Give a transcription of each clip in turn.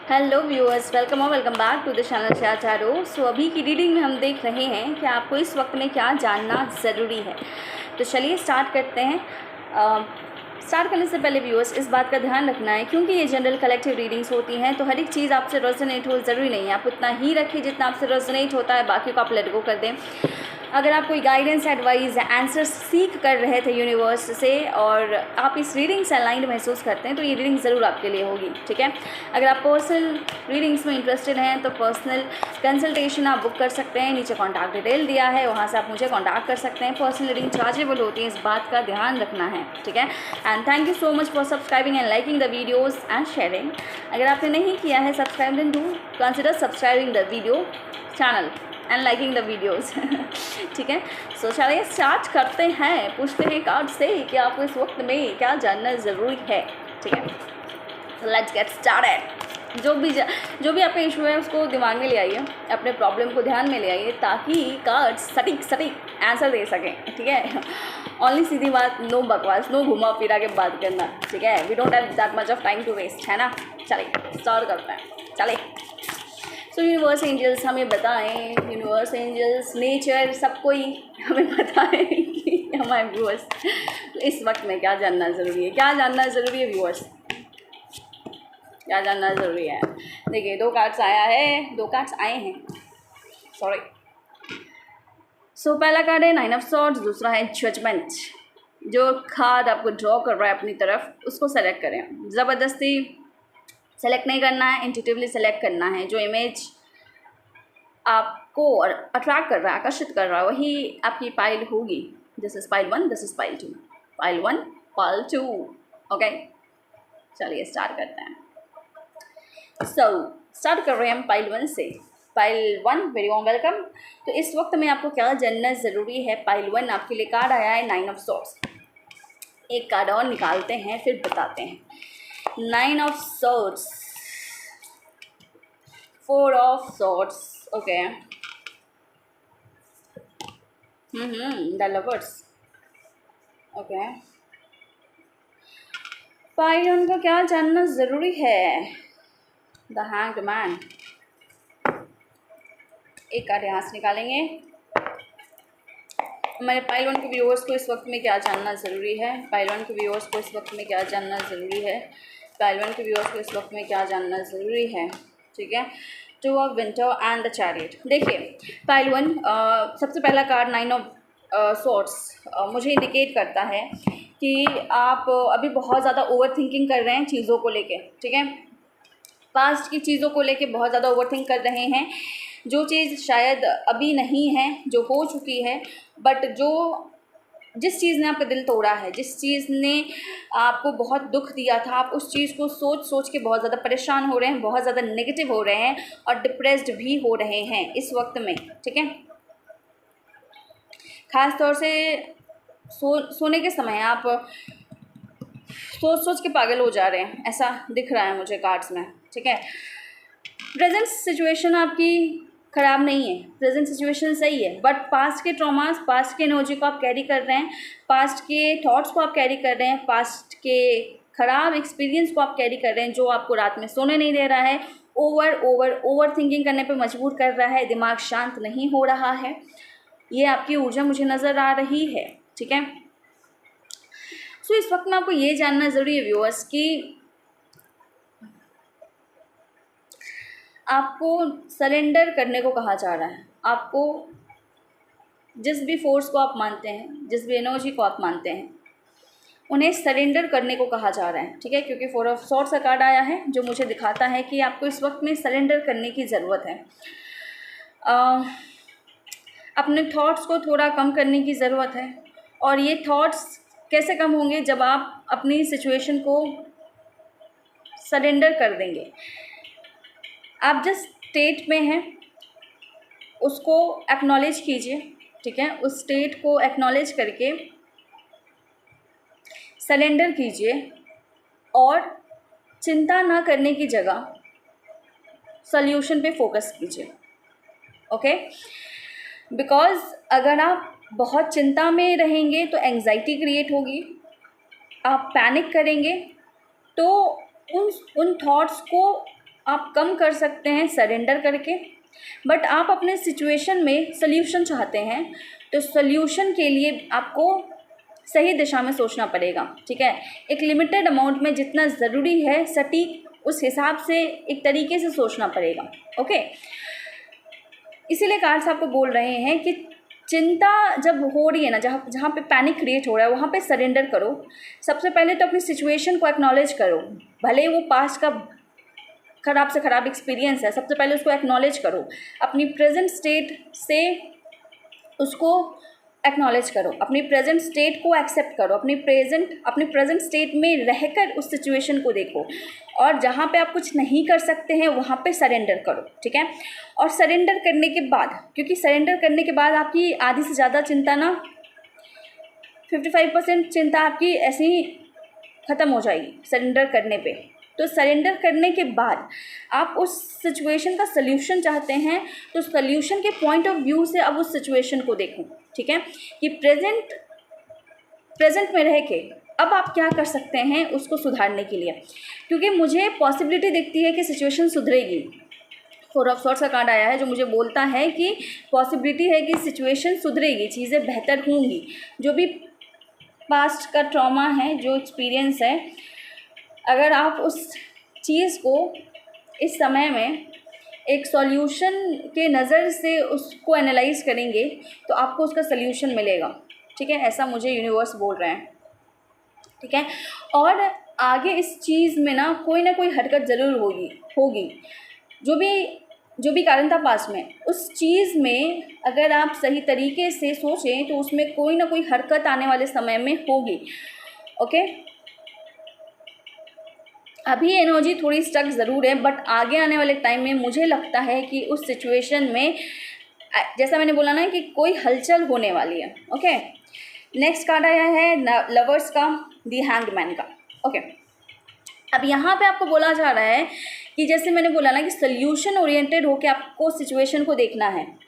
Hello viewers, welcome और welcome back to the channel Chacharo. So अभी की रीडिंग में हम देख रहे हैं कि आपको इस वक्त में क्या जानना ज़रूरी है। तो चलिए स्टार्ट करते हैं। स्टार्ट करने से पहले व्यूअर्स इस बात का ध्यान रखना है, क्योंकि ये जनरल कलेक्टिव रीडिंग्स होती हैं तो हर एक चीज़ आपसे रेजोनेट हो ज़रूरी नहीं है। आप उतना ही रखिए जितना आपसे रेजोनेट होता है, बाकी को आप लेट गो कर दें। अगर आप कोई गाइडेंस, एडवाइस, आंसर्स सीख कर रहे थे यूनिवर्स से और आप इस रीडिंग से अलाइंड महसूस करते हैं तो ये रीडिंग ज़रूर आपके लिए होगी, ठीक है। अगर आप पर्सनल रीडिंग्स में इंटरेस्टेड हैं तो पर्सनल कंसल्टेशन आप बुक कर सकते हैं। नीचे कॉन्टैक्ट डिटेल दिया है, वहाँ से आप मुझे कॉन्टैक्ट कर सकते हैं। पर्सनल रीडिंग चार्जेबल होती है, इस बात का ध्यान रखना है, ठीक है। And thank you so much for subscribing and liking the videos and sharing. अगर आपने नहीं किया है subscribe, then do consider subscribing the video channel and liking the videos, ठीक है। सो चलिए स्टार्ट करते हैं। पूछते हैं कार्ड से कि आपको इस वक्त में क्या जानना ज़रूरी है, ठीक है। So let's get started. जो भी आपका इशू है उसको दिमाग में ले आइए, अपने प्रॉब्लम को ध्यान में ले आइए, ताकि कार्ड सटीक आंसर दे सकें, ठीक है। ओनली सीधी बात, नो बकवास, नो घुमा फिरा के बात करना, ठीक है। We don't have that much of time to waste, है ना। चलिए स्टार्ट करते हैं, चलिए। तो यूनिवर्स एंजल्स हमें बताएं, यूनिवर्स एंजल्स, नेचर, सब कोई हमें बताएं कि हमारे व्यूअर्स इस वक्त में क्या जानना ज़रूरी है। क्या जानना ज़रूरी है व्यूअर्स, क्या जानना ज़रूरी है। देखिए दो कार्ड्स आए हैं, सॉरी। सो पहला कार्ड है 9 ऑफ सॉर्ड्स, दूसरा है जजमेंट। जो कार्ड आपको ड्रॉ कर रहा है अपनी तरफ उसको सेलेक्ट करें। ज़बरदस्ती सेलेक्ट नहीं करना है, इंट्यूटिवली सेलेक्ट करना है। जो इमेज आपको अट्रैक्ट कर रहा है, आकर्षित कर रहा है, वही आपकी पाइल होगी। This is pile 1, this is pile 2, pile 1, pile 2, okay. चलिए स्टार्ट करते हैं। स्टार्ट कर रहे हैं हम पाइल 1 से। Pile 1, very warm welcome. तो इस वक्त में आपको क्या जानना ज़रूरी है। पाइल 1 आपके लिए कार्ड आया है 9 ऑफ सॉर्ड्स। एक कार्ड और निकालते हैं फिर बताते हैं। 9 of swords, 4 of swords, okay. The lovers, okay. Pile 1 को क्या जानना ज़रूरी है। The hanged man. एक कार्ड यहाँ से निकालेंगे। हमारे पाइल 1 के व्यूअर्स को इस वक्त में क्या जानना ज़रूरी है। पाइल 1 के व्यूअर्स को इस वक्त में क्या जानना ज़रूरी है। पाइल 1 के व्यूअर्स को इस वक्त में क्या जानना ज़रूरी है, ठीक है। 2 of winter and the chariot. देखिए पाइल 1, सबसे पहला कार्ड 9 ऑफ सॉर्ड्स मुझे इंडिकेट करता है कि आप अभी बहुत ज़्यादा ओवर थिंकिंग कर रहे हैं चीज़ों को लेके, ठीक है। पास्ट की चीज़ों को लेके बहुत ज़्यादा ओवर थिंक कर रहे हैं। जो चीज़ शायद अभी नहीं है, जो हो चुकी है, बट जिस चीज़ ने आपका दिल तोड़ा है, जिस चीज़ ने आपको बहुत दुख दिया था, आप उस चीज़ को सोच के बहुत ज़्यादा परेशान हो रहे हैं, बहुत ज़्यादा नेगेटिव हो रहे हैं और डिप्रेस्ड भी हो रहे हैं इस वक्त में, ठीक है। ख़ास तौर से सोने के समय आप सोच के पागल हो जा रहे हैं, ऐसा दिख रहा है मुझे कार्ड्स में, ठीक है। प्रेजेंट सिचुएशन आपकी ख़राब नहीं है, प्रेजेंट सिचुएशन सही है, बट पास्ट के ट्रॉमास, पास्ट के एनर्जी को आप कैरी कर रहे हैं, पास्ट के थॉट्स को आप कैरी कर रहे हैं, पास्ट के ख़राब एक्सपीरियंस को आप कैरी कर रहे हैं, जो आपको रात में सोने नहीं दे रहा है, ओवर थिंकिंग करने पे मजबूर कर रहा है, दिमाग शांत नहीं हो रहा है। ये आपकी ऊर्जा मुझे नज़र आ रही है, ठीक है। सो इस वक्त में आपको ये जानना ज़रूरी है व्यूअर्स कि आपको सरेंडर करने को कहा जा रहा है। आपको जिस भी फोर्स को आप मानते हैं, जिस भी एनर्जी को आप मानते हैं, उन्हें सरेंडर करने को कहा जा रहा है, ठीक है। क्योंकि 4 ऑफ सॉर्ड्स का कार्ड आया है जो मुझे दिखाता है कि आपको इस वक्त में सरेंडर करने की ज़रूरत है। अपने थॉट्स को थोड़ा कम करने की ज़रूरत है। और ये थॉट्स कैसे कम होंगे, जब आप अपनी सिचुएशन को सरेंडर कर देंगे। आप जिस स्टेट में हैं उसको एक्नॉलेज कीजिए, ठीक है। उस स्टेट को एक्नॉलेज करके सरेंडर कीजिए और चिंता ना करने की जगह सॉल्यूशन पे फोकस कीजिए, ओके। बिकॉज़ अगर आप बहुत चिंता में रहेंगे तो एंग्जाइटी क्रिएट होगी, आप पैनिक करेंगे तो उन थॉट्स को आप कम कर सकते हैं सरेंडर करके, बट आप अपने सिचुएशन में सल्यूशन चाहते हैं तो सल्यूशन के लिए आपको सही दिशा में सोचना पड़ेगा, ठीक है। एक लिमिटेड अमाउंट में जितना ज़रूरी है सटीक उस हिसाब से एक तरीके से सोचना पड़ेगा, ओके। इसीलिए कार्ड्स आपको बोल रहे हैं कि चिंता जब हो रही है ना, जहाँ पे पैनिक क्रिएट हो रहा है वहाँ पे सरेंडर करो। सबसे पहले तो अपनी सिचुएशन को एक्नॉलेज करो, भले वो पास्ट का ख़राब से ख़राब एक्सपीरियंस है, सबसे पहले उसको एक्नॉलेज करो। अपनी प्रेजेंट स्टेट से उसको एक्नॉलेज करो, अपनी प्रेजेंट स्टेट को एक्सेप्ट करो, अपनी प्रेजेंट स्टेट में रहकर उस सिचुएशन को देखो, और जहाँ पे आप कुछ नहीं कर सकते हैं वहाँ पे सरेंडर करो, ठीक है। और सरेंडर करने के बाद, क्योंकि सरेंडर करने के बाद आपकी आधी से ज़्यादा चिंता ना 55% चिंता आपकी ऐसे ही ख़त्म हो जाएगी सरेंडर करने पे। तो सरेंडर करने के बाद आप उस सिचुएशन का सल्यूशन चाहते हैं तो सल्यूशन के पॉइंट ऑफ व्यू से अब उस सिचुएशन को देखो, ठीक है, कि प्रेजेंट में रह के अब आप क्या कर सकते हैं उसको सुधारने के लिए। क्योंकि मुझे पॉसिबिलिटी दिखती है कि सिचुएशन सुधरेगी। 4 ऑफ सॉर्ड्स का कार्ड आया है जो मुझे बोलता है कि पॉसिबिलिटी है कि सिचुएशन सुधरेगी, चीज़ें बेहतर होंगी। जो भी पास्ट का ट्रॉमा है, जो एक्सपीरियंस है, अगर आप उस चीज़ को इस समय में एक सॉल्यूशन के नज़र से उसको एनालाइज करेंगे तो आपको उसका सल्यूशन मिलेगा, ठीक है। ऐसा मुझे यूनिवर्स बोल रहे हैं, ठीक है। और आगे इस चीज़ में ना कोई हरकत ज़रूर होगी। जो भी कारण था पास में, उस चीज़ में अगर आप सही तरीके से सोचें तो उसमें कोई ना कोई हरकत आने वाले समय में होगी, ओके। अभी एनर्जी थोड़ी स्टक ज़रूर है, बट आगे आने वाले टाइम में मुझे लगता है कि उस सिचुएशन में, जैसा मैंने बोला ना, कि कोई हलचल होने वाली है, ओके। नेक्स्ट कार्ड आया है लवर्स का, दी हैंगमैन का, ओके। अब यहाँ पे आपको बोला जा रहा है कि जैसे मैंने बोला ना कि सल्यूशन ओरिएंटेड होकर आपको सिचुएशन को देखना है,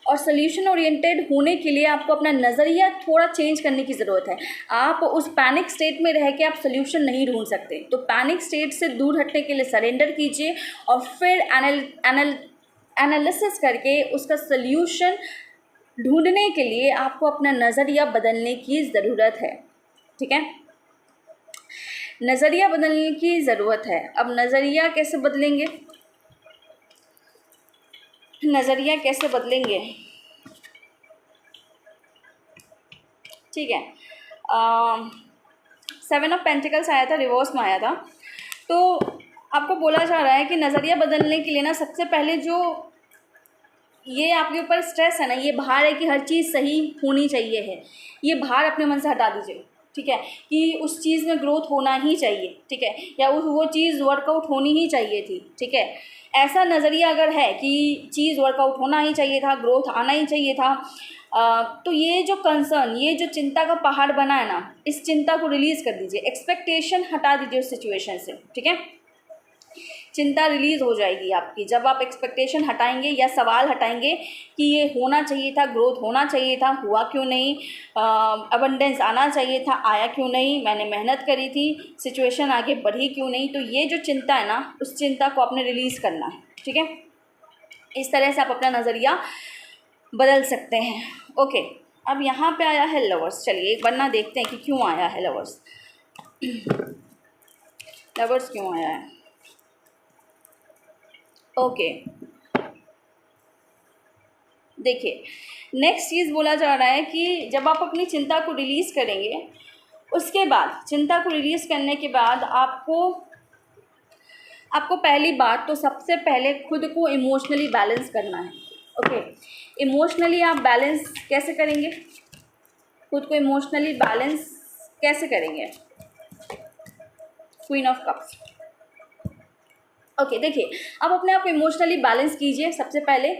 और सल्यूशन ओरिएंटेड होने के लिए आपको अपना नज़रिया थोड़ा चेंज करने की ज़रूरत है। आप उस पैनिक स्टेट में रह के आप सल्यूशन नहीं ढूंढ सकते, तो पैनिक स्टेट से दूर हटने के लिए सरेंडर कीजिए और फिर एनालिसिस करके उसका सल्यूशन ढूंढने के लिए आपको अपना नज़रिया बदलने की ज़रूरत है, ठीक है। नज़रिया बदलने की ज़रूरत है। अब नज़रिया कैसे बदलेंगे, ठीक है। 7 ऑफ पेंटिकल्स आया था, रिवर्स में आया था। तो आपको बोला जा रहा है कि नज़रिया बदलने के लिए ना सबसे पहले जो ये आपके ऊपर स्ट्रेस है ना, ये भार है कि हर चीज़ सही होनी चाहिए है, ये भार अपने मन से हटा दीजिए, ठीक है। कि उस चीज़ में ग्रोथ होना ही चाहिए, ठीक है, या वो चीज़ वर्कआउट होनी ही चाहिए थी, ठीक है। ऐसा नज़रिया अगर है कि चीज़ वर्कआउट होना ही चाहिए था, ग्रोथ आना ही चाहिए था, तो ये जो कंसर्न, ये जो चिंता का पहाड़ बना है ना, इस चिंता को रिलीज़ कर दीजिए, एक्सपेक्टेशन हटा दीजिए उस सिचुएशन से, ठीक है। चिंता रिलीज़ हो जाएगी आपकी जब आप एक्सपेक्टेशन हटाएंगे या सवाल हटाएंगे कि ये होना चाहिए था, ग्रोथ होना चाहिए था, हुआ क्यों नहीं, अबंडेंस आना चाहिए था, आया क्यों नहीं, मैंने मेहनत करी थी, सिचुएशन आगे बढ़ी क्यों नहीं। तो ये जो चिंता है ना, उस चिंता को आपने रिलीज़ करना है, ठीक है। इस तरह से आप अपना नज़रिया बदल सकते हैं, ओके। अब यहाँ पे आया है लवर्स। चलिए एक वरना देखते हैं कि क्यों आया है लवर्स। लवर्स क्यों आया है, ओके। देखिए नेक्स्ट चीज़ बोला जा रहा है कि जब आप अपनी चिंता को रिलीज़ करेंगे, उसके बाद चिंता को रिलीज़ करने के बाद आपको पहली बात तो सबसे पहले खुद को इमोशनली बैलेंस करना है, ओके। इमोशनली आप बैलेंस कैसे करेंगे, खुद को इमोशनली बैलेंस कैसे करेंगे, क्वीन ऑफ कप्स, ओके। देखिए आप अपने आप को इमोशनली बैलेंस कीजिए सबसे पहले,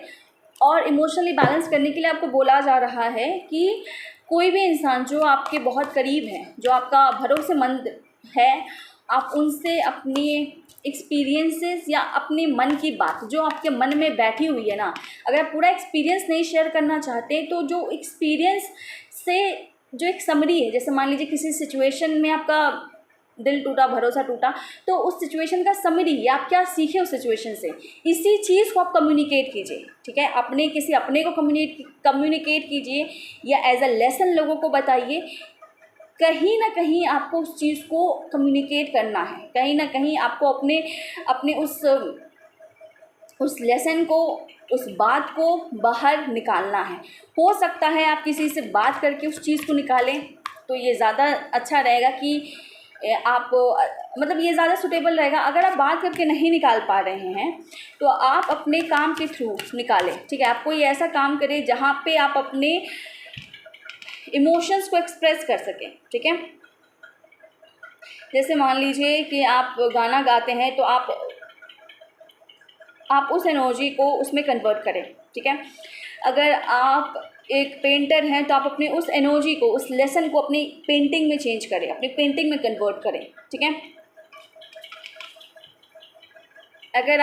और इमोशनली बैलेंस करने के लिए आपको बोला जा रहा है कि कोई भी इंसान जो आपके बहुत करीब है, जो आपका भरोसेमंद है, आप उनसे अपनी एक्सपीरियंसेस या अपने मन की बात जो आपके मन में बैठी हुई है ना, अगर आप पूरा एक्सपीरियंस नहीं शेयर करना चाहते तो जो एक्सपीरियंस से जो एक समरी है, जैसे मान लीजिए किसी सिचुएशन में आपका दिल टूटा, भरोसा टूटा, तो उस सिचुएशन का समरी या आप क्या सीखे उस सिचुएशन से, इसी चीज़ को आप कम्युनिकेट कीजिए, ठीक है। अपने किसी अपने को कम्युनिकेट कीजिए या एज अ लेसन लोगों को बताइए। कहीं ना कहीं आपको उस चीज़ को कम्युनिकेट करना है, कहीं ना कहीं आपको अपने उस लेसन को, उस बात को बाहर निकालना है। हो सकता है आप किसी से बात करके उस चीज़ को निकालें, तो ये ज़्यादा अच्छा रहेगा कि आप मतलब ये ज़्यादा सूटेबल रहेगा। अगर आप बात करके नहीं निकाल पा रहे हैं तो आप अपने काम के थ्रू निकालें, ठीक है। आप कोई ऐसा काम करें जहाँ पे आप अपने इमोशंस को एक्सप्रेस कर सकें, ठीक है। जैसे मान लीजिए कि आप गाना गाते हैं तो आप उस एनर्जी को उसमें कन्वर्ट करें, ठीक है। अगर आप एक पेंटर हैं तो आप अपने उस एनर्जी को, उस लेसन को अपनी पेंटिंग में चेंज करें, अपनी पेंटिंग में कन्वर्ट करें, ठीक है। अगर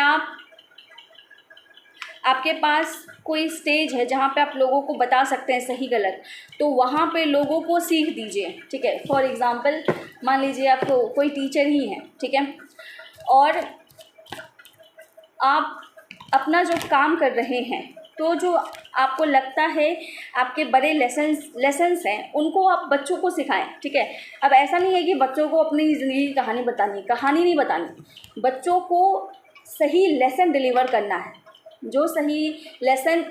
आपके पास कोई स्टेज है जहाँ पे आप लोगों को बता सकते हैं सही गलत, तो वहाँ पे लोगों को सीख दीजिए, ठीक है। फॉर एग्ज़ाम्पल मान लीजिए आपको कोई टीचर ही है, ठीक है, और आप अपना जो काम कर रहे हैं, तो जो आपको लगता है आपके बड़े लेसन्स हैं उनको आप बच्चों को सिखाएं, ठीक है। अब ऐसा नहीं है कि बच्चों को अपनी ज़िंदगी की कहानी नहीं बतानी, बच्चों को सही लेसन डिलीवर करना है। जो सही लेसन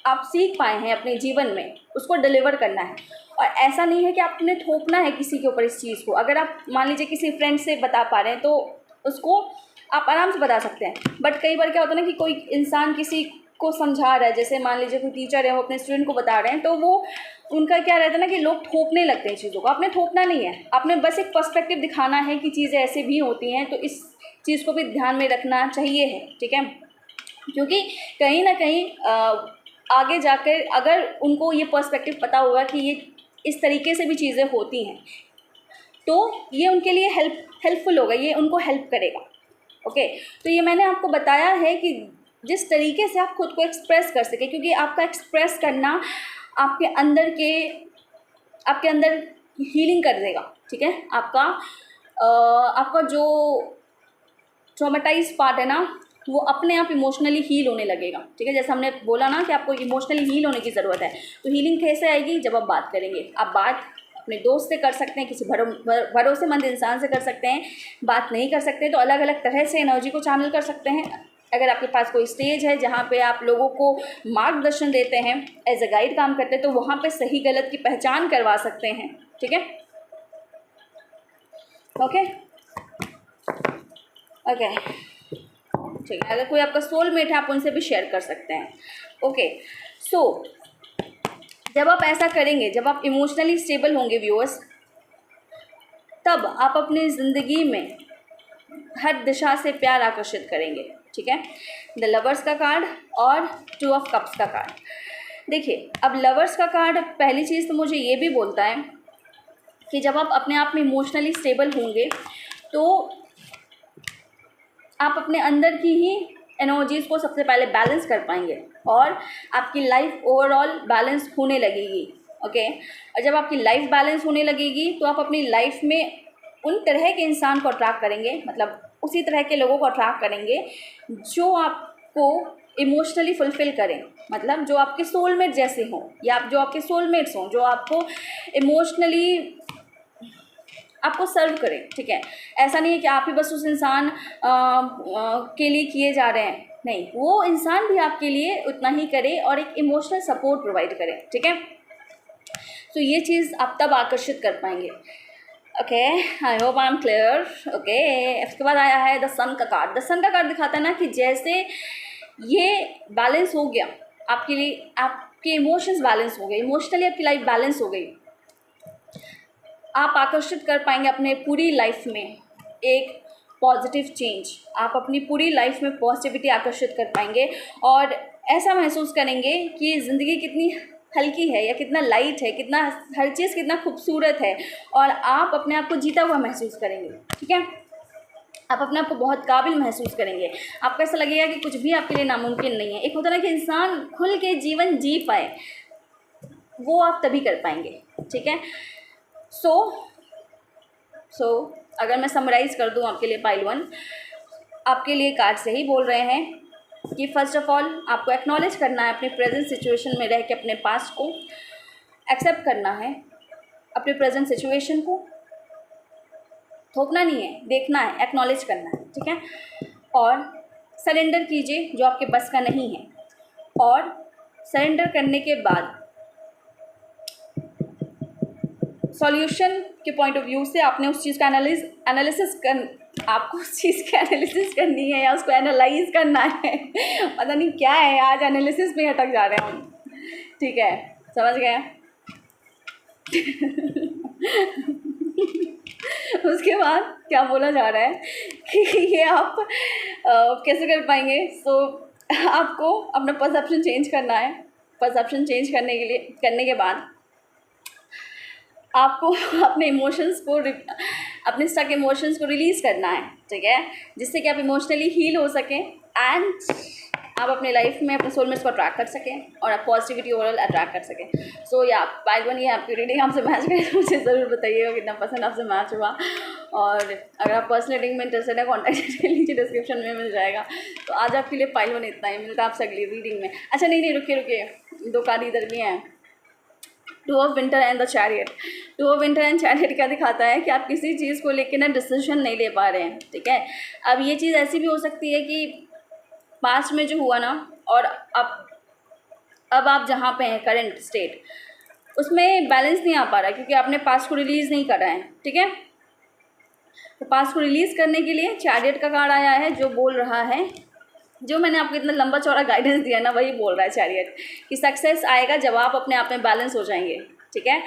आप सीख पाए हैं अपने जीवन में उसको डिलीवर करना है। और ऐसा नहीं है कि आपने थोपना है किसी के ऊपर इस चीज़ को। अगर आप मान लीजिए किसी फ्रेंड से बता पा रहे हैं तो उसको आप आराम से बता सकते हैं। बट कई बार क्या होता है ना कि कोई इंसान किसी को समझा रहा है, जैसे मान लीजिए कोई टीचर है वो अपने स्टूडेंट को बता रहे हैं, तो वो उनका क्या रहता है ना कि लोग थोपने लगते हैं चीज़ों को। आपने थोपना नहीं है, आपने बस एक पर्सपेक्टिव दिखाना है कि चीज़ें ऐसे भी होती हैं, तो इस चीज़ को भी ध्यान में रखना चाहिए है, ठीक है। क्योंकि कहीं ना कहीं आगे जाकर अगर उनको ये पर्सपेक्टिव पता होगा कि ये इस तरीके से भी चीज़ें होती हैं, तो ये उनके लिए हेल्पफुल होगा, ये उनको हेल्प करेगा, ओके। तो ये मैंने आपको बताया है कि जिस तरीके से आप खुद को एक्सप्रेस कर सकें, क्योंकि आपका एक्सप्रेस करना आपके अंदर हीलिंग कर देगा, ठीक है। आपका जो ट्रॉमेटाइज पार्ट है ना, वो अपने आप इमोशनली हील होने लगेगा, ठीक है। जैसे हमने बोला ना कि आपको इमोशनली हील होने की ज़रूरत है, तो हीलिंग कैसे आएगी? जब आप बात करेंगे। आप बात अपने दोस्त से कर सकते हैं, किसी भरोसेमंद इंसान से कर सकते हैं। बात नहीं कर सकते तो अलग अलग तरह से एनर्जी को चैनल कर सकते हैं। अगर आपके पास कोई स्टेज है जहाँ पे आप लोगों को मार्गदर्शन देते हैं, एज अ गाइड काम करते हैं, तो वहाँ पे सही गलत की पहचान करवा सकते हैं, ठीक है। ओके ओके, ठीक है। अगर कोई आपका सोलमेट है आप उनसे भी शेयर कर सकते हैं, ओके। सो जब आप ऐसा करेंगे, जब आप इमोशनली स्टेबल होंगे व्यूअर्स, तब आप अपनी ज़िंदगी में हर दिशा से प्यार आकर्षित करेंगे, ठीक है। द लवर्स का कार्ड और 2 ऑफ कप्स का कार्ड। देखिए, अब लवर्स का कार्ड पहली चीज़ तो मुझे ये भी बोलता है कि जब आप अपने आप में इमोशनली स्टेबल होंगे तो आप अपने अंदर की ही एनर्जीज़ को सबसे पहले बैलेंस कर पाएंगे और आपकी लाइफ ओवरऑल बैलेंस होने लगेगी, ओके। और जब आपकी लाइफ बैलेंस होने लगेगी तो आप अपनी लाइफ में उन तरह के इंसान को अट्रैक्ट करेंगे, मतलब उसी तरह के लोगों को अट्रैक्ट करेंगे जो आपको इमोशनली फुलफ़िल करें, मतलब जो आपके सोलमेट जैसे हों या जो आपके सोलमेट्स हों, जो आपको इमोशनली आपको सर्व करें, ठीक है। ऐसा नहीं है कि आप ही बस उस इंसान के लिए किए जा रहे हैं, नहीं, वो इंसान भी आपके लिए उतना ही करे और एक इमोशनल सपोर्ट प्रोवाइड करे, ठीक है। तो ये चीज़ आप तब आकर्षित कर पाएंगे, okay. I hope I am clear, okay. इसके बाद आया है द सन का कार्ड। द सन का कार्ड दिखाता है ना कि जैसे ये बैलेंस हो गया आपके लिए, आपके इमोशंस बैलेंस हो गए, इमोशनली आपकी लाइफ बैलेंस हो गई, आप आकर्षित कर पाएंगे अपने पूरी लाइफ में एक पॉजिटिव चेंज। आप अपनी पूरी लाइफ में पॉजिटिविटी आकर्षित कर पाएंगे और ऐसा महसूस करेंगे कि ज़िंदगी कितनी हल्की है या कितना लाइट है, कितना हर चीज़ कितना खूबसूरत है, और आप अपने आप को जीता हुआ महसूस करेंगे, ठीक है। आप अपने आप को बहुत काबिल महसूस करेंगे। आपको ऐसा लगेगा कि कुछ भी आपके लिए नामुमकिन नहीं है। एक होता है ना कि इंसान खुल के जीवन जी पाए, वो आप तभी कर पाएंगे, ठीक है। सो अगर मैं समराइज़ कर दूँ आपके लिए पाइल 1, आपके लिए कार्ड से ही बोल रहे हैं कि फर्स्ट ऑफ ऑल आपको एक्नॉलेज करना है अपने प्रेजेंट सिचुएशन में रह के, अपने पास्ट को एक्सेप्ट करना है, अपने प्रेजेंट सिचुएशन को थोपना नहीं है, देखना है, एक्नॉलेज करना है, ठीक है। और सरेंडर कीजिए जो आपके बस का नहीं है, और सरेंडर करने के बाद सॉल्यूशन के पॉइंट ऑफ व्यू से आपने उस चीज़ का आपको उस चीज़ की एनालिसिस करनी है या उसको एनालाइज करना है। पता नहीं क्या है, आज एनालिसिस में अटक जा रहे हैं हम, ठीक है, समझ गए। उसके बाद क्या बोला जा रहा है कि ये आप कैसे कर पाएंगे। सो आपको अपना परसेप्शन चेंज करना है। परसेप्शन चेंज करने के बाद आपको अपने इमोशंस को, अपने स्टक इमोशंस को रिलीज़ करना है, ठीक है, जिससे कि आप इमोशनली हील हो सकें एंड आप अपने लाइफ में अपने सोलमेट्स को अट्रैक्ट कर सकें और आप पॉजिटिविटी ओवरऑल अट्रैक्ट कर सकें। सो या पाइल 1 ये आपकी रीडिंग आपसे मैच करे तो मुझे ज़रूर बताइएगा कितना पसंद आपसे मैच हुआ। और अगर आप पर्सनल रीडिंग में इंटरेस्टेड है, कॉन्टैक्ट कर लीजिए, डिस्क्रिप्शन में मिल जाएगा। तो आज आपके लिए पाइल 1 इतना ही, मिलता है आपसे अगली रीडिंग में। अच्छा नहीं, रुकिए, 2 कार्ड इधर भी हैं, 2 of winter and the chariot. 2 of winter and chariot क्या दिखाता है कि आप किसी चीज़ को लेकर ना डिसीजन नहीं ले पा रहे हैं, ठीक है। अब ये चीज़ ऐसी भी हो सकती है कि पास्ट में जो हुआ ना, और अब आप जहाँ पे हैं करंट स्टेट, उसमें बैलेंस नहीं आ पा रहा क्योंकि आपने पास्ट को रिलीज़ नहीं करा है, ठीक है। तो पास्ट को रिलीज़ करने के लिए चैरियट का कार्ड आया है जो बोल रहा है, जो मैंने आपको इतना लंबा चौड़ा गाइडेंस दिया ना, वही बोल रहा है चैरियट कि सक्सेस आएगा जब आप अपने आप में बैलेंस हो जाएंगे, ठीक है।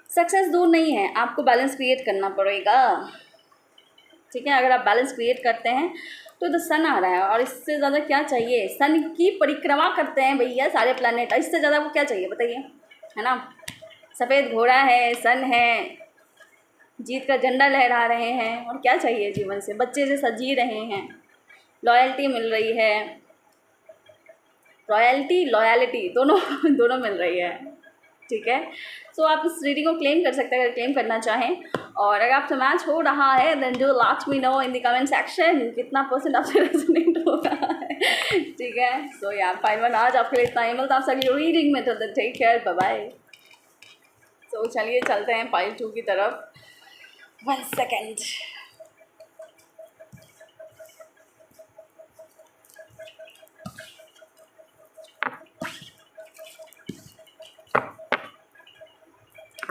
सक्सेस दूर नहीं है, आपको बैलेंस क्रिएट करना पड़ेगा, ठीक है। अगर आप बैलेंस क्रिएट करते हैं तो द सन आ रहा है, और इससे ज़्यादा क्या चाहिए। सन की परिक्रमा करते हैं भैया सारे प्लैनेट, इससे ज़्यादा आपको क्या चाहिए बताइए, है ना। सफ़ेद घोड़ा है, सन है, जीत का झंडा लहरा रहे हैं, और क्या चाहिए जीवन से। बच्चे से सजी रहे हैं, लॉयल्टी मिल रही है, रॉयल्टी लॉयल्टी दोनों मिल रही है, ठीक है। सो आप इस रीडिंग को क्लेम कर सकते हैं अगर क्लेम करना चाहें। और अगर आपसे मैच हो रहा है then do let me know in the comment section कितना % आपसे रेजोनेट हो रहा है, ठीक है। सो या पाइल 1 आज आपके लिए इतना ही, मिलता है आपसे अगली रीडिंग में। तो टेक केयर, बाय बाय। तो चलिए चलते हैं पाइल 2 की तरफ। 1 सेकेंड।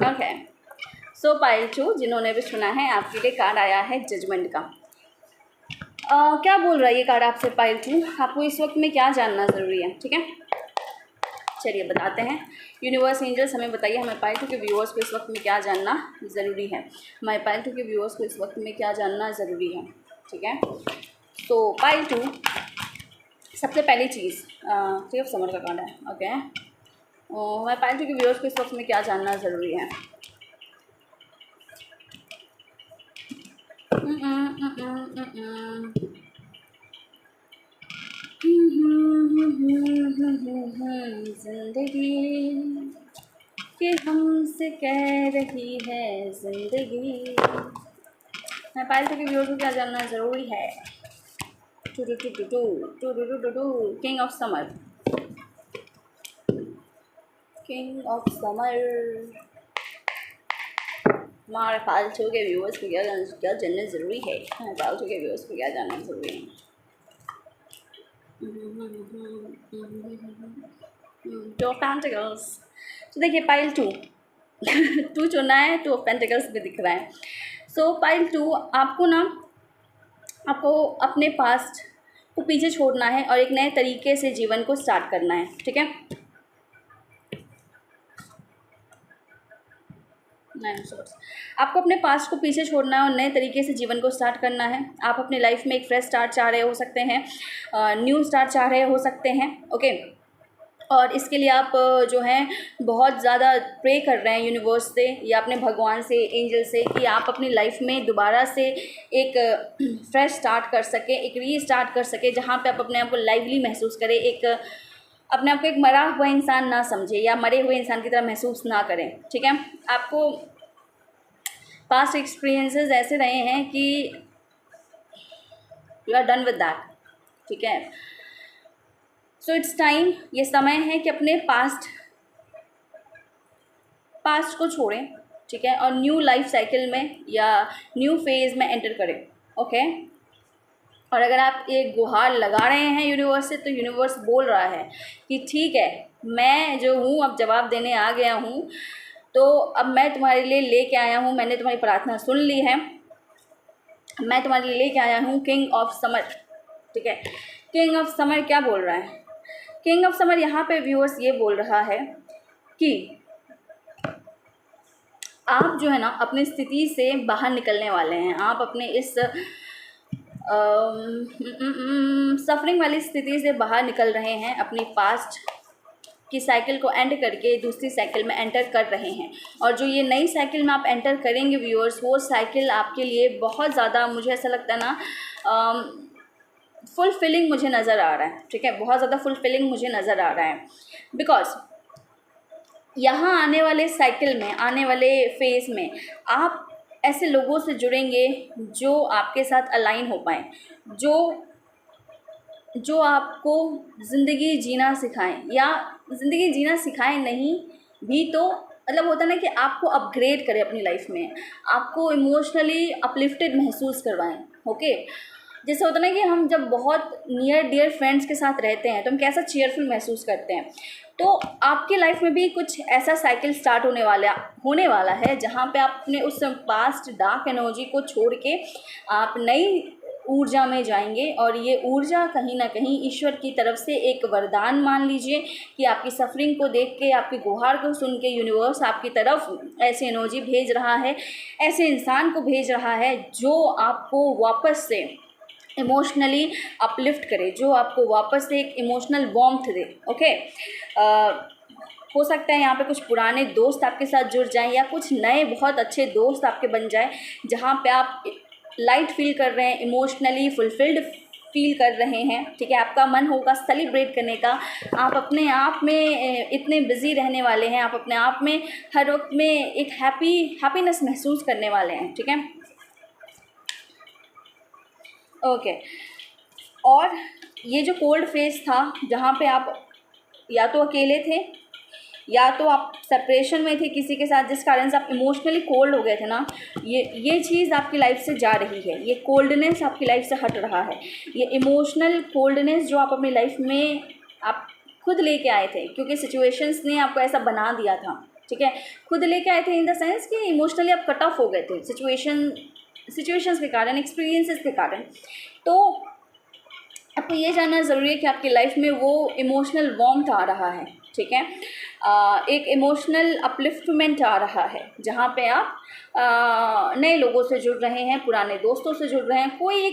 ओके, सो पाइल 2 जिन्होंने भी सुना है, आपके लिए कार्ड आया है जजमेंट का। क्या बोल रहा है ये कार्ड आपसे पाइल 2, आपको इस वक्त में क्या जानना ज़रूरी है, ठीक है। चलिए बताते हैं। यूनिवर्स एंजल्स हमें बताइए, हमें पाइल 2 के व्यूअर्स को इस वक्त में क्या जानना ज़रूरी है। हमारे पाइल 2 के व्यूअर्स को इस वक्त में क्या जानना ज़रूरी है, ठीक है। तो पाइल 2 सबसे पहली चीज़ 3 ऑफ समर का कार्ड है, ओके। हमारे पाइल 2 के व्यूअर्स को इस वक्त में क्या जानना ज़रूरी है। जिंदगी कि हमसे कह रही है जिंदगी। मैं पाइल 2 के व्यूअर्स को क्या जानना ज़रूरी है। King of summer, king of summer. हमारे पाइल 2 के व्यूअर्स को क्या जानना ज़रूरी है। हमारे पाइल 2 के व्यूअर्स को क्या जानना ज़रूरी है। 2 ऑफ पेंटिकल्स। तो देखिए पाइल 2 2 चुना है, 2 ऑफ पेंटिकल्स भी दिख रहा है। सो पाइल 2 आपको अपने पास्ट को पीछे छोड़ना है और एक नए तरीके से जीवन को स्टार्ट करना है, ठीक है। आपको अपने पास्ट को पीछे छोड़ना है और नए तरीके से जीवन को स्टार्ट करना है। आप अपने लाइफ में एक फ्रेश स्टार्ट चाह रहे हो सकते हैं, न्यू स्टार्ट चाह रहे हो सकते हैं, ओके। और इसके लिए आप जो हैं बहुत ज़्यादा प्रे कर रहे हैं यूनिवर्स से या अपने भगवान से, एंजल से, कि आप अपनी लाइफ में दोबारा से एक फ्रेश स्टार्ट कर सकें, एक रीस्टार्ट कर सकें, जहाँ पे आप अपने आप को लाइवली महसूस करें, एक अपने आप को एक मरा हुआ इंसान ना समझे या मरे हुए इंसान की तरह महसूस ना करें, ठीक है। आपको पास्ट एक्सपीरियंसेस ऐसे रहे हैं कि you are done with that, ठीक है। सो इट्स टाइम, ये समय है कि अपने पास्ट को छोड़ें, ठीक है, और न्यू लाइफ साइकिल में या न्यू फेज़ में एंटर करें, ओके। और अगर आप एक गुहार लगा रहे हैं यूनिवर्स से, तो यूनिवर्स बोल रहा है कि ठीक है, मैं जो हूँ अब जवाब देने आ गया हूँ, तो अब मैं तुम्हारे लिए लेके आया हूँ, मैंने तुम्हारी प्रार्थना सुन ली है, मैं तुम्हारे लिए लेके आया हूँ किंग ऑफ समर, ठीक है। किंग ऑफ समर क्या बोल रहा है? किंग ऑफ समर यहाँ पे व्यूअर्स ये बोल रहा है कि आप जो है ना अपनी स्थिति से बाहर निकलने वाले हैं। आप अपने इस सफरिंग वाली स्थिति से बाहर निकल रहे हैं, अपनी पास्ट की साइकिल को एंड करके दूसरी साइकिल में एंटर कर रहे हैं। और जो ये नई साइकिल में आप एंटर करेंगे व्यूअर्स, वो साइकिल आपके लिए बहुत ज़्यादा, मुझे ऐसा लगता है ना, फुलफिलिंग मुझे नज़र आ रहा है, ठीक है, बहुत ज़्यादा फुलफिलिंग मुझे नज़र आ रहा है। बिकॉज यहाँ आने वाले साइकिल में, आने वाले फेज़ में आप ऐसे लोगों से जुड़ेंगे जो आपके साथ अलाइन हो पाएँ, जो आपको ज़िंदगी जीना सिखाएं, या ज़िंदगी जीना सिखाएं नहीं भी तो मतलब होता है ना कि आपको अपग्रेड करें अपनी लाइफ में, आपको इमोशनली अपलिफ्टेड महसूस करवाएं, ओके। जैसे होता है ना कि हम जब बहुत नियर डियर फ्रेंड्स के साथ रहते हैं तो हम कैसा चीयरफुल महसूस करते हैं, तो आपकी लाइफ में भी कुछ ऐसा साइकिल स्टार्ट होने वाला है जहाँ पे आप अपने उस पास्ट डार्क एनर्जी को छोड़ के आप नई ऊर्जा में जाएंगे। और ये ऊर्जा कहीं ना कहीं ईश्वर की तरफ से एक वरदान मान लीजिए कि आपकी सफरिंग को देख के, आपकी गुहार को सुन के यूनिवर्स आपकी तरफ ऐसी एनर्जी भेज रहा है, ऐसे इंसान को भेज रहा है जो आपको वापस से इमोशनली अपलिफ्ट करे, जो आपको वापस से एक इमोशनल वार्मथ दे, ओके। हो सकता है यहाँ पे कुछ पुराने दोस्त आपके साथ जुड़ जाएं या कुछ नए बहुत अच्छे दोस्त आपके बन जाएं, जहाँ पे आप लाइट फील कर रहे हैं, इमोशनली फुलफिल्ड फील कर रहे हैं, ठीक है। आपका मन होगा सेलिब्रेट करने का, आप अपने आप में इतने बिजी रहने वाले हैं, आप अपने आप में हर वक्त में एक हैप्पीनेस महसूस करने वाले हैं, ठीक है, ओके। और ये जो कोल्ड फेज था जहाँ पे आप या तो अकेले थे या तो आप सेपरेशन में थे किसी के साथ, जिस कारण से आप इमोशनली कोल्ड हो गए थे ना, ये चीज़ आपकी लाइफ से जा रही है, ये कोल्डनेस आपकी लाइफ से हट रहा है। ये इमोशनल कोल्डनेस जो आप अपनी लाइफ में आप खुद लेके आए थे, क्योंकि सिचुएशंस ने आपको ऐसा बना दिया था, ठीक है, खुद लेके आए थे इन द सेंस कि इमोशनली आप कट ऑफ हो गए थे सिचुएशंस के कारण, एक्सपीरियंसेस के कारण। तो आपको ये जानना ज़रूरी है कि आपकी लाइफ में वो इमोशनल वार्मथ आ रहा है, ठीक है, एक इमोशनल अपलिफ्टमेंट आ रहा है, जहाँ पे आप नए लोगों से जुड़ रहे हैं, पुराने दोस्तों से जुड़ रहे हैं, कोई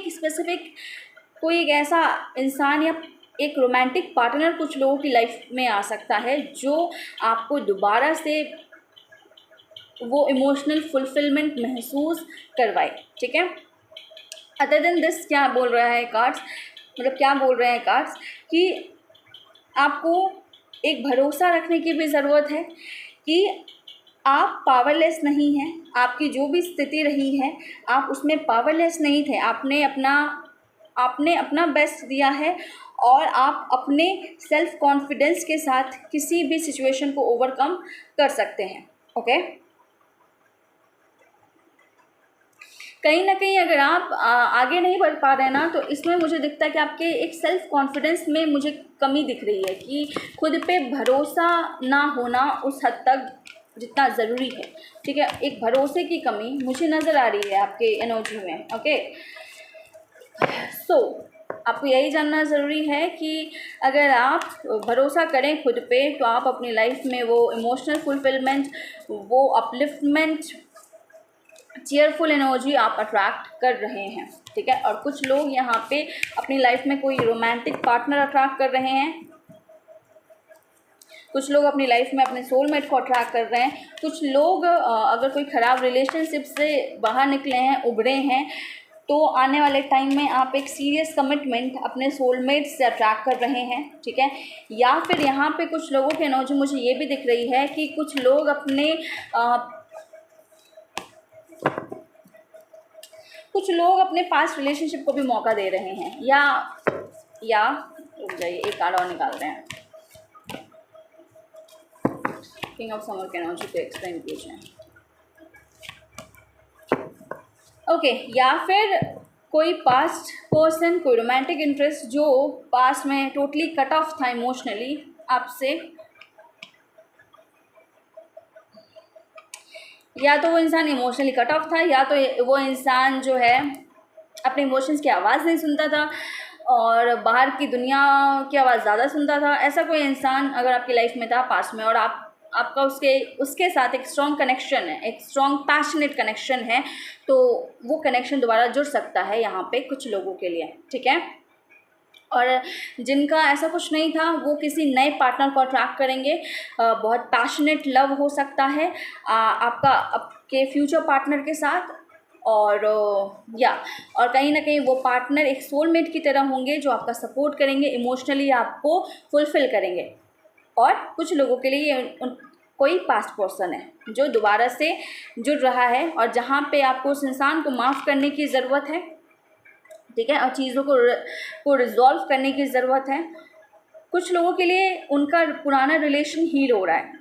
एक ऐसा इंसान या एक रोमांटिक पार्टनर कुछ लोगों की लाइफ में आ सकता है जो आपको दोबारा से वो इमोशनल फुलफिलमेंट महसूस करवाए, ठीक है। अदर देन दिस क्या बोल रहा है कार्ड्स, मतलब क्या बोल रहे हैं कार्ड्स कि आपको एक भरोसा रखने की भी ज़रूरत है कि आप पावरलेस नहीं हैं। आपकी जो भी स्थिति रही है आप उसमें पावरलेस नहीं थे, आपने अपना बेस्ट दिया है और आप अपने सेल्फ कॉन्फिडेंस के साथ किसी भी सिचुएशन को ओवरकम कर सकते हैं, ओके। कहीं ना कहीं अगर आप आगे नहीं बढ़ पा रहे हैं ना, तो इसमें मुझे दिखता है कि आपके एक सेल्फ कॉन्फिडेंस में मुझे कमी दिख रही है, कि खुद पे भरोसा ना होना उस हद तक जितना ज़रूरी है, ठीक है, एक भरोसे की कमी मुझे नज़र आ रही है आपके एनर्जी में, ओके। सो आपको यही जानना ज़रूरी है कि अगर आप भरोसा करें खुद पे, तो आप अपनी लाइफ में वो इमोशनल फुलफिलमेंट, वो अपलिफ्टमेंट, चीयरफुल एनर्जी आप अट्रैक्ट कर रहे हैं, ठीक है। और कुछ लोग यहाँ पे अपनी लाइफ में कोई रोमांटिक पार्टनर अट्रैक्ट कर रहे हैं, कुछ लोग अपनी लाइफ में अपने सोलमेट को अट्रैक्ट कर रहे हैं, कुछ लोग अगर कोई ख़राब रिलेशनशिप से बाहर निकले हैं, उभरे हैं, तो आने वाले टाइम में आप एक सीरियस कमिटमेंट अपने सोलमेट से अट्रैक्ट कर रहे हैं, ठीक है। या फिर यहाँ पे कुछ लोगों की एनर्जी मुझे ये भी दिख रही है कि कुछ लोग अपने कुछ लोग अपने पास्ट रिलेशनशिप को भी मौका दे रहे हैं, या रुक जाइए, एक कार्ड और निकाल रहे हैं। किंग ऑफ समर के एनर्जी को एक्सप्लेन कीजिए। ओके, या फिर कोई पास्ट पर्सन, कोई रोमांटिक इंटरेस्ट जो पास्ट में टोटली कट ऑफ था इमोशनली आपसे, या तो वो इंसान इमोशनली कट ऑफ था, या तो वो इंसान जो है अपने इमोशंस की आवाज़ नहीं सुनता था और बाहर की दुनिया की आवाज़ ज़्यादा सुनता था। ऐसा कोई इंसान अगर आपकी लाइफ में था पास्ट में, और आपका उसके साथ एक स्ट्रॉन्ग कनेक्शन है, एक स्ट्रॉन्ग पैशनेट कनेक्शन है, तो वो कनेक्शन दोबारा जुड़ सकता है यहाँ पे कुछ लोगों के लिए, ठीक है। और जिनका ऐसा कुछ नहीं था वो किसी नए पार्टनर को अट्रैक्ट करेंगे। बहुत पैशनेट लव हो सकता है आपके फ्यूचर पार्टनर के साथ, और कहीं ना कहीं वो पार्टनर एक सोलमेट की तरह होंगे जो आपका सपोर्ट करेंगे, इमोशनली आपको फुलफ़िल करेंगे। और कुछ लोगों के लिए कोई पास्ट पर्सन है जो दोबारा से जुड़ रहा है, और जहाँ पे आपको उस इंसान को माफ़ करने की ज़रूरत है, ठीक है, और चीज़ों को रिजॉल्व करने की ज़रूरत है। कुछ लोगों के लिए उनका पुराना रिलेशन हील हो रहा है।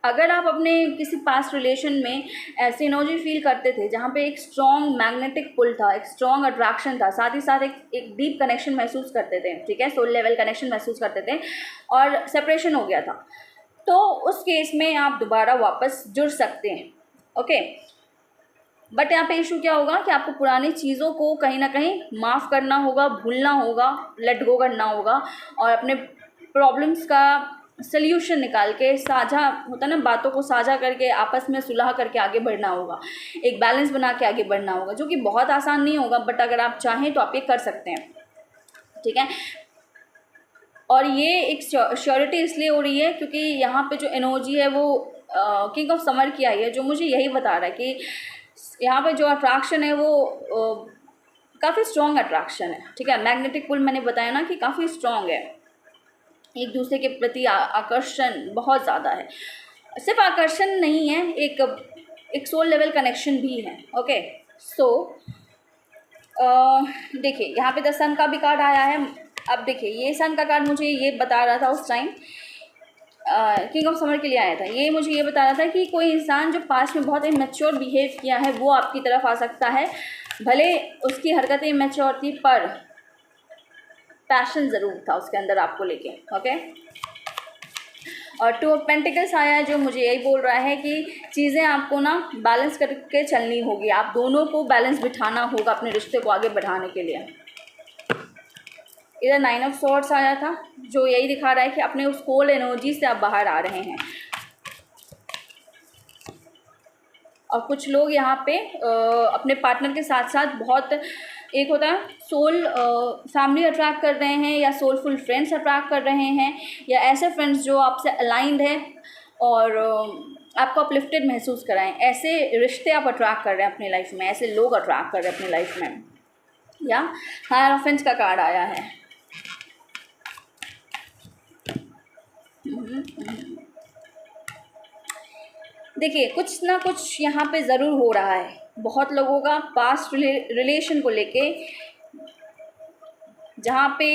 अगर आप अपने किसी पास्ट रिलेशन में ऐसी एनर्जी फील करते थे जहाँ पे एक स्ट्रॉन्ग मैग्नेटिक पुल था, एक स्ट्रॉन्ग अट्रैक्शन था, साथ ही साथ एक डीप कनेक्शन महसूस करते थे, ठीक है, सोल लेवल कनेक्शन महसूस करते थे, और सेपरेशन हो गया था, तो उस केस में आप दोबारा वापस जुड़ सकते हैं, ओके। बट यहाँ पे इशू क्या होगा कि आपको पुरानी चीज़ों को कहीं ना कहीं माफ़ करना होगा, भूलना होगा, लेट गो करना होगा, और अपने प्रॉब्लम्स का सल्यूशन निकाल के, साझा होता है ना, बातों को साझा करके आपस में सुलह करके आगे बढ़ना होगा, एक बैलेंस बना के आगे बढ़ना होगा, जो कि बहुत आसान नहीं होगा, बट अगर आप चाहें तो आप ये कर सकते हैं, ठीक है। और ये एक श्योरिटी इसलिए हो रही है क्योंकि यहाँ पे जो एनर्जी है वो किंग ऑफ समर की आई है, जो मुझे यही बता रहा है कि यहाँ पे जो अट्रैक्शन है वो काफ़ी स्ट्रॉन्ग अट्रैक्शन है, ठीक है। मैग्नेटिक पुल मैंने बताया ना कि काफ़ी स्ट्रॉन्ग है, एक दूसरे के प्रति आकर्षण बहुत ज़्यादा है। सिर्फ आकर्षण नहीं है, एक सोल लेवल कनेक्शन भी है, ओके। सो देखिए यहाँ पे द सन का भी कार्ड आया है। अब देखिए ये सन का कार्ड मुझे ये बता रहा था उस टाइम, किंग ऑफ समर के लिए आया था, ये मुझे ये बता रहा था कि कोई इंसान जो पास्ट में बहुत इमेच्योर बिहेव किया है वो आपकी तरफ आ सकता है, भले उसकी हरकतें इमेच्योर थी पर पैशन ज़रूर था उसके अंदर आपको लेके, ओके। और टू ऑफ पेंटिकल्स आया है जो मुझे यही बोल रहा है कि चीज़ें आपको ना बैलेंस करके चलनी होगी, आप दोनों को बैलेंस बिठाना होगा अपने रिश्ते को आगे बढ़ाने के लिए। इधर 9 ऑफ सॉर्ड्स आया था जो यही दिखा रहा है कि अपने उस कोल्ड एनर्जी से आप बाहर आ रहे हैं। और कुछ लोग यहाँ पे अपने पार्टनर के साथ साथ बहुत, एक होता है सोल फैमिली अट्रैक्ट कर रहे हैं, या सोलफुल फ्रेंड्स अट्रैक्ट कर रहे हैं, या ऐसे फ्रेंड्स जो आपसे अलाइंड है और आपको अपलिफ्टेड महसूस कराएं, ऐसे रिश्ते आप अट्रैक्ट कर रहे हैं अपनी लाइफ में, ऐसे लोग अट्रैक्ट कर रहे हैं अपनी लाइफ में। या हायरोफेंट का कार्ड आया है। देखिए कुछ ना कुछ यहाँ पे ज़रूर हो रहा है बहुत लोगों का पास्ट रिलेशन को लेके, जहाँ पे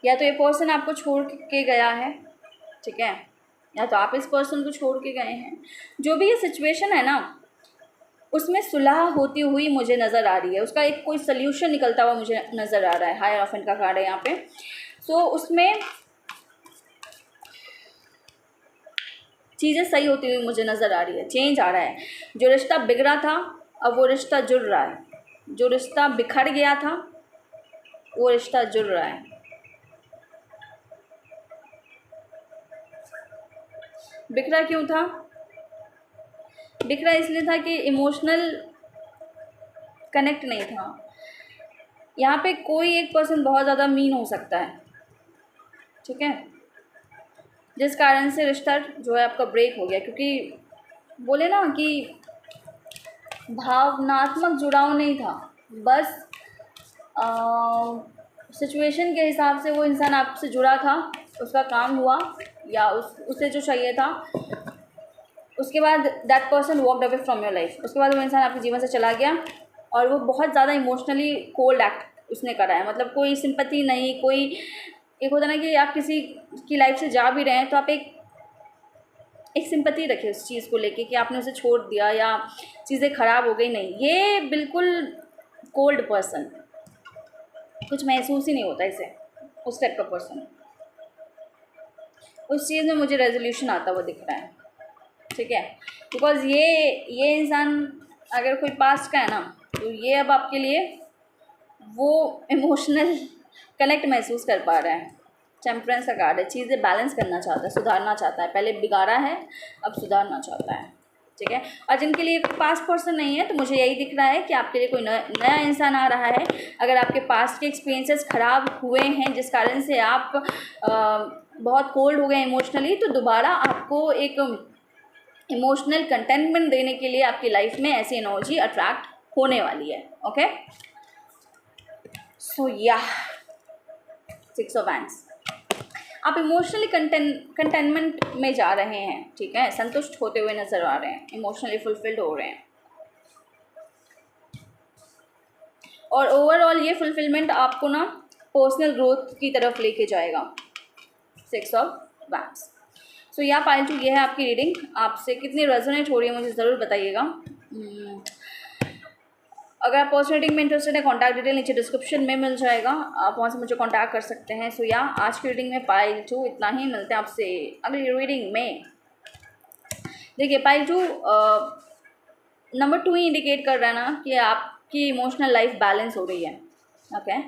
या तो ये पर्सन आपको छोड़ के गया है, ठीक है, या तो आप इस पर्सन को छोड़ के गए हैं। जो भी ये सिचुएशन है ना उसमें सुलह होती हुई मुझे नज़र आ रही है, उसका एक कोई सल्यूशन निकलता हुआ मुझे नज़र आ रहा है। हायरोफेंट का कार्ड है यहाँ पे। सो उसमें चीज़ें सही होती हुई मुझे नज़र आ रही है, चेंज आ रहा है। जो रिश्ता बिगड़ा था अब वो रिश्ता जुड़ रहा है, जो रिश्ता बिखर गया था वो रिश्ता जुड़ रहा है। बिखरा क्यों था? बिखरा इसलिए था कि इमोशनल कनेक्ट नहीं था। यहाँ पे कोई एक पर्सन बहुत ज़्यादा मीन हो सकता है, ठीक है, जिस कारण से रिश्ता जो है आपका ब्रेक हो गया। क्योंकि बोले ना कि भावनात्मक जुड़ाव नहीं था, बस सिचुएशन के हिसाब से वो इंसान आपसे जुड़ा था, उसका काम हुआ या उसे जो चाहिए था उसके बाद that person walked away from your life, उसके बाद वो इंसान आपके जीवन से चला गया और वो बहुत ज़्यादा इमोशनली कोल्ड एक्ट उसने करा है, मतलब कोई सिंपैथी नहीं, कोई एक होता ना कि आप किसी की लाइफ से जा भी रहे हैं तो आप एक सिंपैथी रखें उस चीज़ को लेके कि आपने उसे छोड़ दिया या चीज़ें ख़राब हो गई, नहीं, ये बिल्कुल कोल्ड पर्सन, कुछ महसूस ही नहीं होता इसे, उस टाइप का पर्सन, उस चीज़ में मुझे रेजोल्यूशन आता हुआ दिख रहा है, ठीक है। बिकॉज ये इंसान अगर कोई पास्ट का है ना तो ये अब आपके लिए वो इमोशनल कनेक्ट महसूस कर पा रहा है। टेम्परेंस का कार्ड है, चीज़ें बैलेंस करना चाहता है, सुधारना चाहता है, पहले बिगाड़ा है अब सुधारना चाहता है, ठीक है। और जिनके लिए पास्ट पर्सन नहीं है तो मुझे यही दिख रहा है कि आपके लिए कोई नया इंसान आ रहा है। अगर आपके पास्ट के एक्सपीरियंसेस ख़राब हुए हैं जिस कारण से आप बहुत कोल्ड हो गए इमोशनली, तो दोबारा आपको एक इमोशनल कंटेनमेंट देने के लिए आपकी लाइफ में ऐसी एनर्जी अट्रैक्ट होने वाली है, ओके। सो या 6 ऑफ वैंड्स, आप इमोशनली कंटेनमेंट में जा रहे हैं, ठीक है, संतुष्ट होते हुए नज़र आ रहे हैं, इमोशनली फुलफिल्ड हो रहे हैं और ओवरऑल ये फुलफिलमेंट आपको ना पर्सनल ग्रोथ की तरफ लेके जाएगा। 6 ऑफ वैंड्स। सो या पाइल 2, ये है आपकी रीडिंग, आपसे कितनी रेजोनेट हो रही है मुझे ज़रूर बताइएगा। अगर आप पर्सनल रीडिंग में इंटरेस्टेड है, कॉन्टैक्ट डिटेल नीचे डिस्क्रिप्शन में मिल जाएगा, आप वहाँ से मुझे कॉन्टैक्ट कर सकते हैं। सो या आज की रीडिंग में पाइल 2 इतना ही, मिलते हैं आपसे अगली रीडिंग में। देखिए पाइल 2 नंबर 2 ही इंडिकेट कर रहा है ना कि आपकी इमोशनल लाइफ बैलेंस हो रही है, ओके।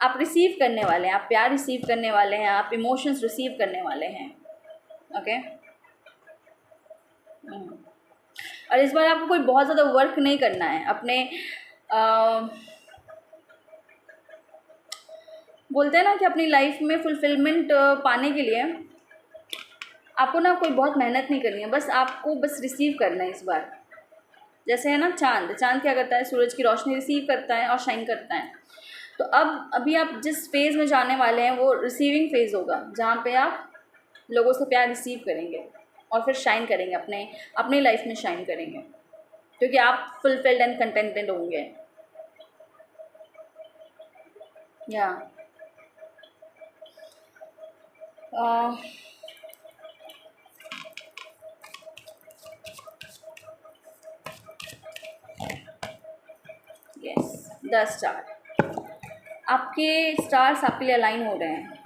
आप रिसीव करने वाले हैं, आप प्यार रिसीव करने वाले हैं, आप इमोशंस रिसीव करने वाले हैं, ओके। और इस बार आपको कोई बहुत ज़्यादा वर्क नहीं करना है अपने बोलते हैं ना कि अपनी लाइफ में फुलफिलमेंट पाने के लिए आपको ना कोई बहुत मेहनत नहीं करनी है, बस आपको बस रिसीव करना है इस बार। जैसे है ना चांद क्या करता है, सूरज की रोशनी रिसीव करता है और शाइन करता है। तो अभी आप जिस फेज़ में जाने वाले हैं वो रिसीविंग फेज़ होगा, जहाँ पे आप लोगों से प्यार रिसीव करेंगे और फिर शाइन करेंगे, अपनी लाइफ में शाइन करेंगे, क्योंकि आप फुलफिल्ड एंड कंटेंटेड होंगे। या यस, 10 स्टार, आपके स्टार्स आपके लिए अलाइन हो रहे हैं।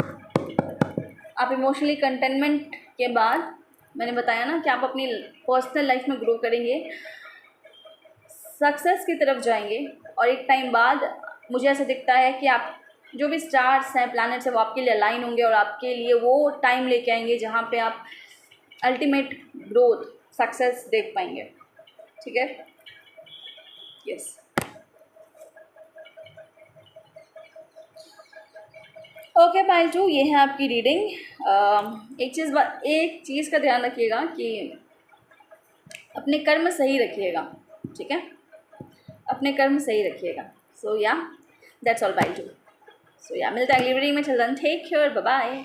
आप इमोशनली कंटेनमेंट के बाद मैंने बताया ना कि आप अपनी पर्सनल लाइफ में ग्रो करेंगे, सक्सेस की तरफ जाएंगे और एक टाइम बाद मुझे ऐसा दिखता है कि आप जो भी स्टार्स हैं, प्लैनेट्स हैं, वो आपके लिए अलाइन होंगे और आपके लिए वो टाइम लेके आएंगे जहाँ पे आप अल्टीमेट ग्रोथ, सक्सेस देख पाएंगे, ठीक है। यस, ओके पाइल 2, ये है आपकी रीडिंग। एक चीज़ का ध्यान रखिएगा कि अपने कर्म सही रखिएगा, ठीक है, अपने कर्म सही रखिएगा। सो या दैट्स ऑल पाइल 2। सो या मिलते हैं अगली रीडिंग में, चल टेक केयर, बाय बाय।